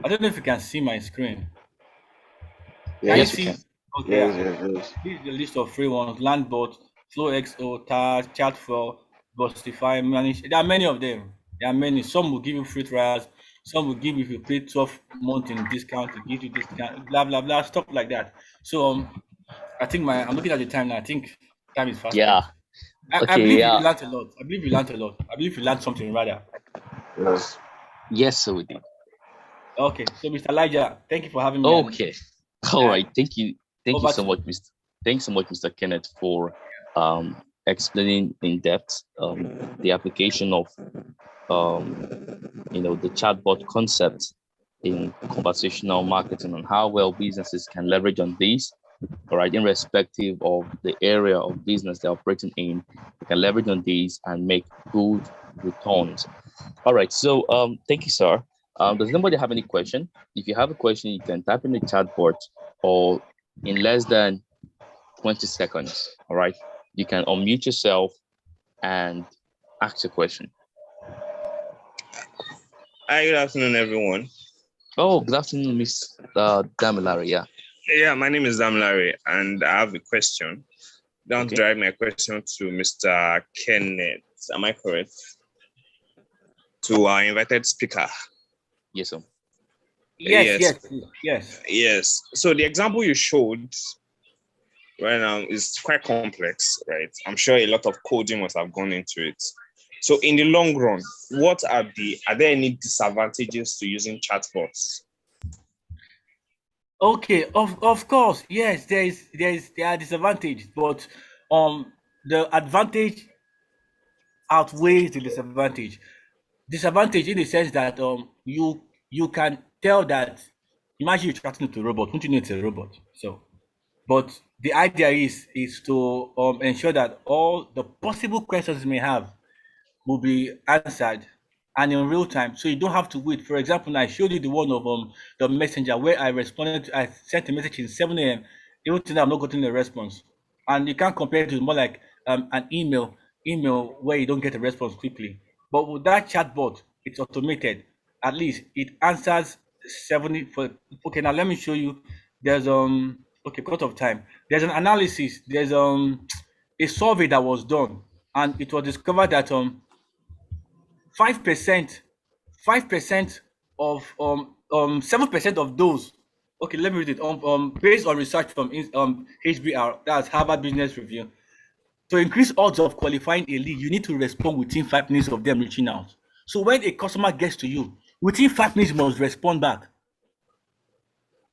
don't know if you can see my screen. Can you Yes, Yes, we see? can. Okay, yes, yeah. yes, yes. This is the list of free ones: Landbot, FlowXO, TAS, Chatflow, Bustify, Manage. There are many of them. There are many. Some will give you free trials. Some will give you, if you pay 12 months in discount, to give you discount, blah blah blah, stuff like that. So I think I'm looking at the time now. I think time is fast Yeah. spent. I Okay. believe you Yeah. learned a lot. I believe you learned a lot. I believe you learned something rather. Yes. Yes, so we did. Okay, so Mr. Elijah, thank you for having me, and Okay. All right. Thank you. Thank you over so to you. much, Mr. Thanks so much, Mr. Kenneth, for explaining in depth the application of the chatbot concept in conversational marketing and how well businesses can leverage on these. All right, irrespective of the area of business they're operating in, they can leverage on these and make good returns. All right, so thank you, sir. Does anybody have any question? If you have a question, you can type in the chat board, or in less than 20 seconds. All right, you can unmute yourself and ask a question. Hi, good afternoon, everyone. Oh, good afternoon, Miss Damilare. Yeah. Yeah, my name is Damlari, and I have a question. Don't Okay. drive my question to Mr. Kenneth. Am I correct? To our invited speaker. Yes, sir. Yes. So the example you showed right now is quite complex, right? I'm sure a lot of coding must have gone into it. So in the long run, are there any disadvantages to using chatbots? Okay, of course, yes, there are disadvantages, but the advantage outweighs the disadvantage. Disadvantage in the sense that you can tell that, imagine you're chatting to a robot, don't you know it's a robot? So, but the idea is to ensure that all the possible questions you may have will be answered and in real time, so you don't have to wait. For example, I showed you the one of the messenger where I sent a message in 7 a.m. even till now I'm not getting a response, and you can't compare it to more like an email where you don't get a response quickly. But with that chatbot, it's automated. At least it answers 70 for. Okay, now let me show you. There's okay, cut of time. There's an analysis. There's a survey that was done, and it was discovered that 5%, 5% of 7% of those. Okay, let me read it. Based on research from HBR, that's Harvard Business Review. To increase odds of qualifying a lead, you need to respond within 5 minutes of them reaching out. So when a customer gets to you, within 5 minutes, you must respond back.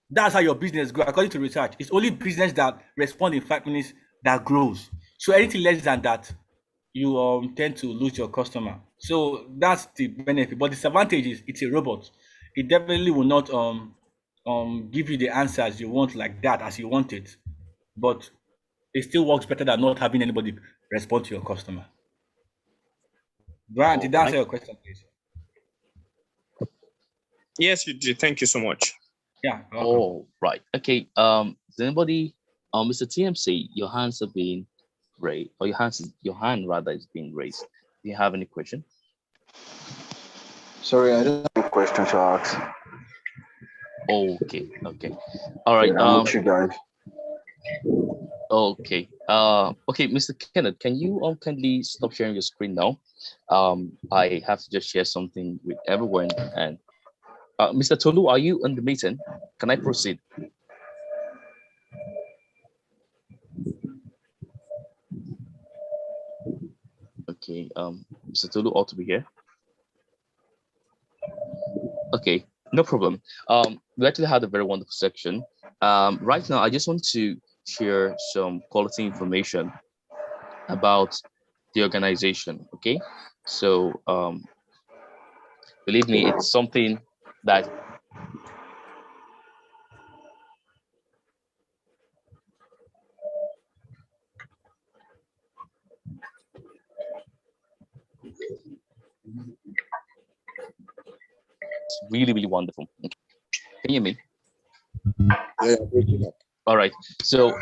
That's how your business grows. According to research, it's only business that respond in 5 minutes that grows. So anything less than that, you tend to lose your customer. So that's the benefit. But the disadvantage is it's a robot. It definitely will not give you the answers you want like that as you want it. But it still works better than not having anybody respond to your customer. Brian, All did that answer right. your question, please? Yes, you did. Thank you so much. Yeah, you're welcome. All right. Okay. Does anybody, Mr. TMC, your hands have been raised, or your hand rather is being raised. Do you have any question? Sorry, I don't have a question to ask. Okay. Okay. All right. Yeah, I'm with you guys. Okay. Okay, Mr. Kenneth, can you kindly stop sharing your screen now? I have to just share something with everyone. And Mr. Tolu, are you in the meeting? Can I proceed? Okay. Mr. Tolu ought to be here. Okay, no problem. We actually had a very wonderful section. Right now, I just want to share some quality information about the organization. Okay, so believe me, it's something that is really, really wonderful. Okay. Can you hear me? Yeah, breaking up. All right. So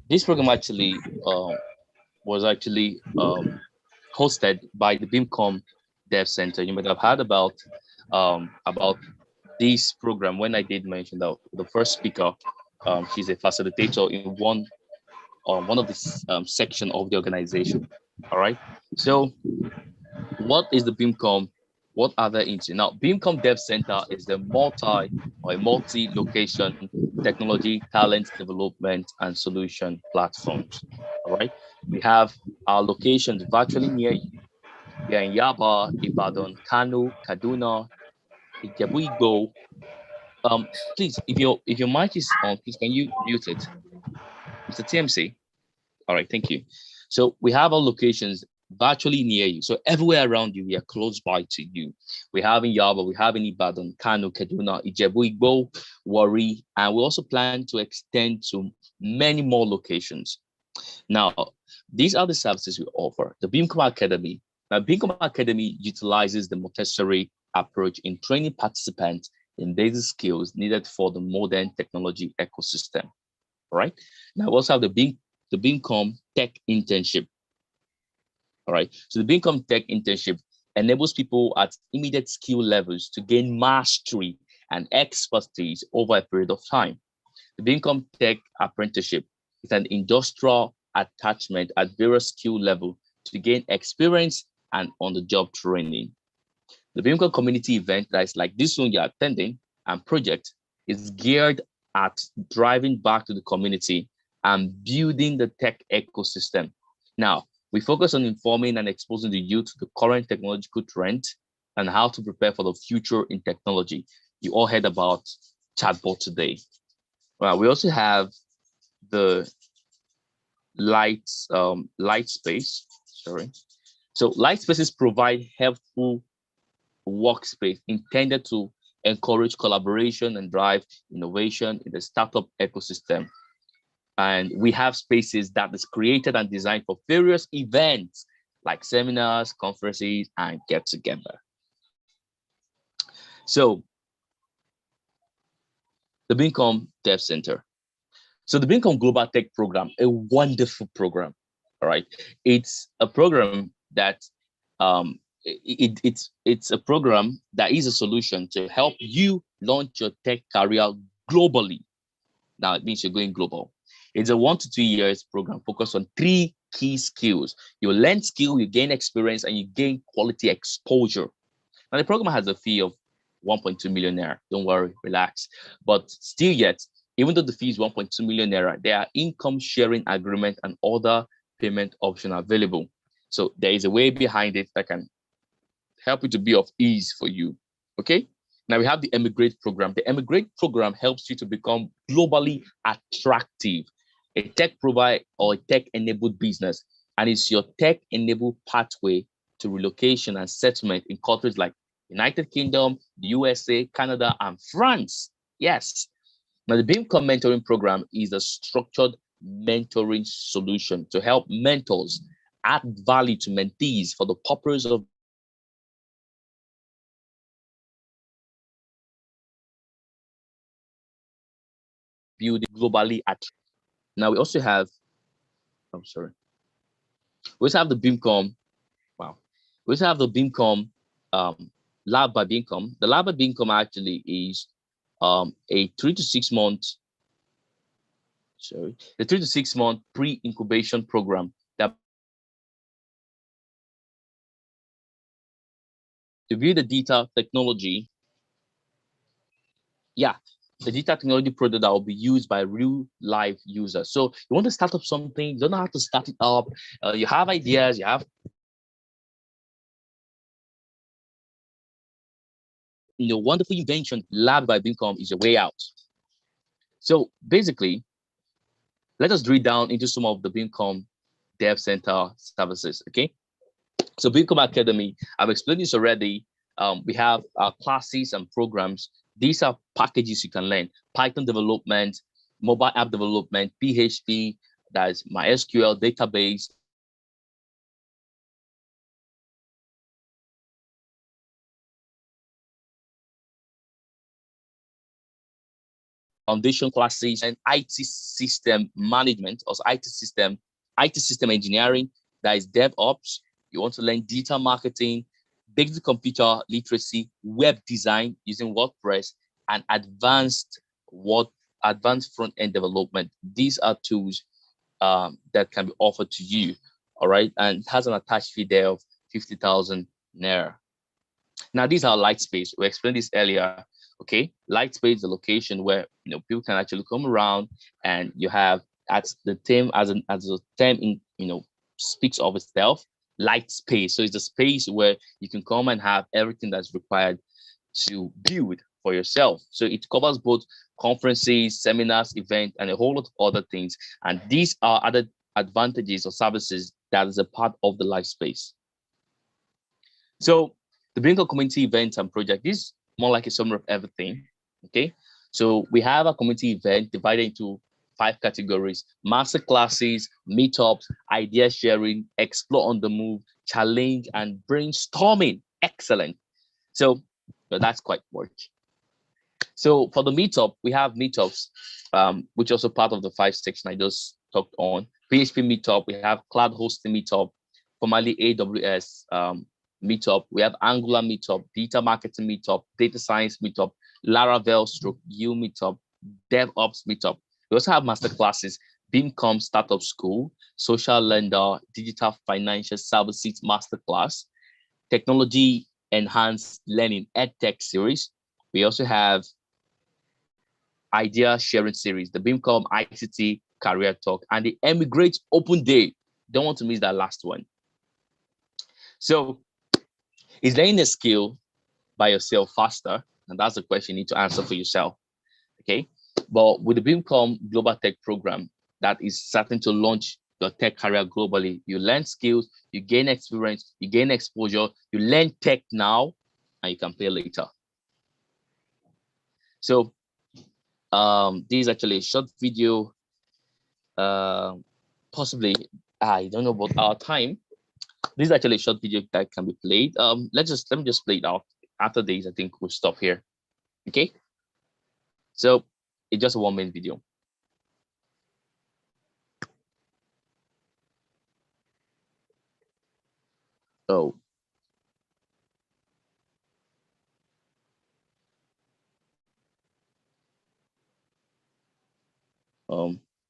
this program actually was actually hosted by the Bincom Dev Center. You might have heard about this program when I did mention that the first speaker, she's a facilitator in one of the section of the organization. All right. So what is the Bincom? What are they into? Now, Bincom Dev Center is the multi-location technology, talent development, and solution platforms. All right. We have our locations virtually near you. We are in Yaba, Ibadan, Kano, Kaduna, Ijebu-Igbo. Please, if your mic is on, please can you mute it, Mr. TMC? All right, thank you. So we have our locations virtually near you. So everywhere around you, we are close by to you. We have in Yaba, we have in Ibadan, Kano, Kaduna, Ijebu-Igbo, Warri, and we also plan to extend to many more locations. Now, these are the services we offer. The Bincom Academy. Now, Bincom Academy utilizes the Montessori approach in training participants in basic skills needed for the modern technology ecosystem. All right. Now, we also have the Bincom Tech Internship. All right. So the Bincom Tech Internship enables people at immediate skill levels to gain mastery and expertise over a period of time. The Bincom Tech Apprenticeship is an industrial attachment at various skill level to gain experience and on-the-job training. The Bincom community event that is like this one you're attending and project is geared at driving back to the community and building the tech ecosystem. Now, we focus on informing and exposing the youth to the current technological trend and how to prepare for the future in technology. You all heard about chatbot today. We also have the light space. Sorry. So light spaces provide helpful workspace intended to encourage collaboration and drive innovation in the startup ecosystem. And we have spaces that is created and designed for various events like seminars, conferences, and get together. So the Bincom Dev Center. So the Bincom Global Tech Program, a wonderful program. All right. It's a program that it's a program that is a solution to help you launch your tech career globally. Now it means you're going global. It's a 1 to 2 years program focused on 3 key skills. You learn skill, you gain experience, and you gain quality exposure. Now the program has a fee of 1.2 million naira. Don't worry, relax. But still yet, even though the fee is 1.2 million naira, there are income sharing agreement and other payment options available. So there is a way behind it that can help it to be of ease for you. Okay. Now we have the Immigrate Program. The Immigrate Program helps you to become globally attractive, a tech provider or a tech-enabled business, and it's your tech-enabled pathway to relocation and settlement in countries like United Kingdom, the USA, Canada, and France. Yes. Now the Bincom Mentoring Program is a structured mentoring solution to help mentors add value to mentees for the purpose of building globally attractive. Now we also have, I'm sorry, we also have the Bincom, wow. We also have the Bincom Lab by Bincom. The Lab by Bincom actually is a 3 to 6 month sorry, the 3 to 6 month pre-incubation program that to view the data technology, the data technology product that will be used by real life users. So you want to start up something, you don't know how to start it up, you have ideas, you have wonderful invention. Lab by Bincom is your way out. So basically, let us drill down into some of the Bincom Dev Center services. Okay, so Bincom Academy, I've explained this already. We have our classes and programs. These are packages you can learn: Python development, mobile app development, PHP, that is MySQL database, foundation classes, and IT system management, also IT system engineering, that is DevOps. You want to learn digital marketing, basic computer literacy, web design using WordPress, and advanced front end development. These are tools that can be offered to you. All right, and it has an attached fee there of 50,000 naira. Now, these are light space. We explained this earlier. Okay, light space, the location where people can actually come around, and you have as the term as the term in speaks of itself, light space. So it's a space where you can come and have everything that's required to build for yourself. So it covers both conferences, seminars, events, and a whole lot of other things. And these are other advantages or services that is a part of the life space. So the Bincom community events and project is more like a summary of everything. Okay, so we have a community event divided into 5 categories: master classes, meetups, idea sharing, explore on the move, challenge, and brainstorming. Excellent. So that's quite much. So for the meetup, we have meetups, which are also part of the 5 section I just talked on. PHP meetup, we have cloud hosting meetup, formerly AWS meetup. We have Angular meetup, data marketing meetup, data science meetup, Laravel stroke U meetup, DevOps meetup. We also have master classes: Bincom Startup School, Social Lender, Digital Financial Services Masterclass, Technology Enhanced Learning EdTech series. We also have idea sharing series, the Bincom ICT Career Talk, and the Immigrate Open Day. Don't want to miss that last one. So, is learning a skill by yourself faster? And that's the question you need to answer for yourself. Okay. But with the Bincom Global Tech Program that is starting to launch your tech career globally, you learn skills, you gain experience, you gain exposure, you learn tech now, and you can pay later. So this is actually a short video. Possibly, I don't know about our time. This is actually a short video that can be played. Let me just play it out. After this, I think we'll stop here. Okay. So it's just a 1-minute video. Oh.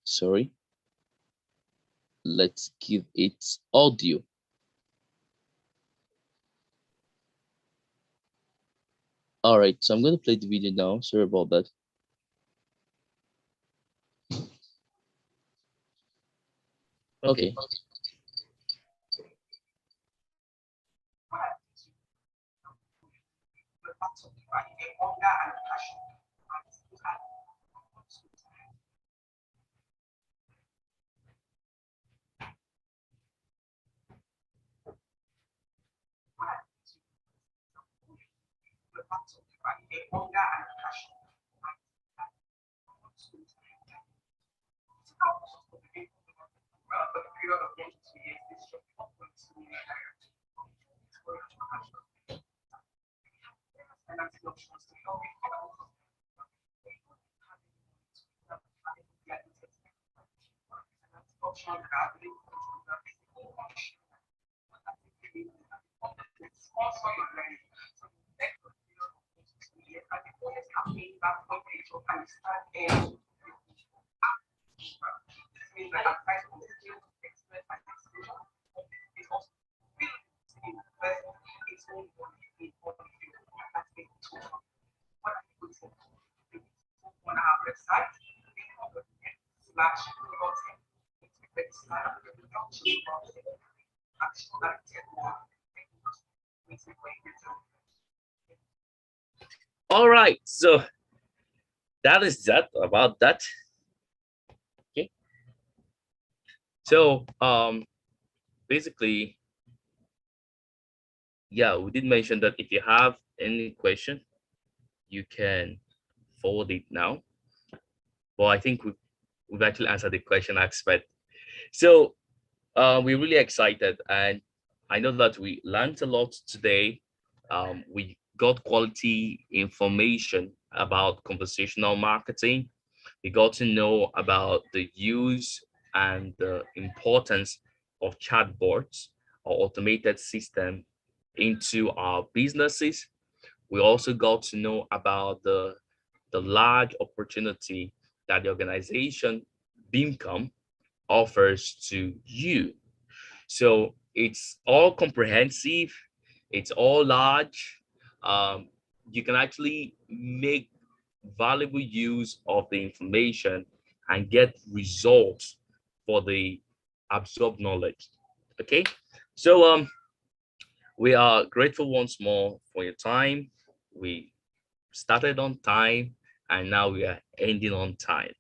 Sorry. Let's give it audio. All right, so I'm going to play the video now. Sorry about that. Okay. All right, so that is that about that. Okay, so basically, yeah, we did mention that if you have any question, you can forward it now. Well, I think we've actually answered the question I expect. So we're really excited, and I know that we learned a lot today. We got quality information about conversational marketing. We got to know about the use and the importance of chatbots or automated system into our businesses. We also got to know about the large opportunity that the organization Bincom offers to you. So it's all comprehensive, it's all large. You can actually make valuable use of the information and get results for the absorbed knowledge. Okay, so we are grateful once more for your time. We started on time and now we are ending on time.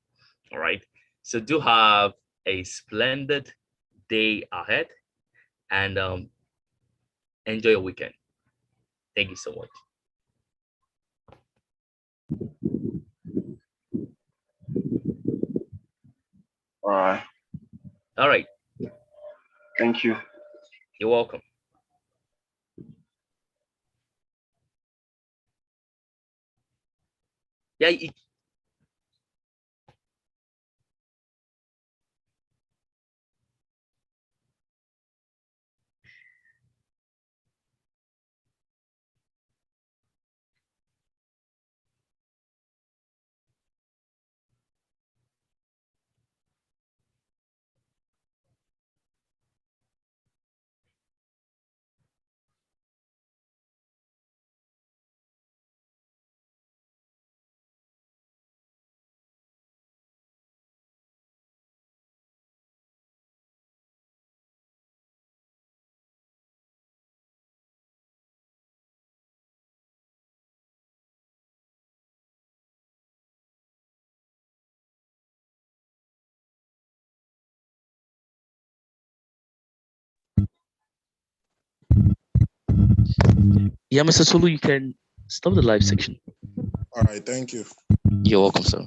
All right, so do have a splendid day ahead and enjoy your weekend. Thank you so much. All right. All right, Thank you. you're welcome. Yeah, yeah, Mr. Tulu, you can stop the live section. All right, thank you. You're welcome, sir.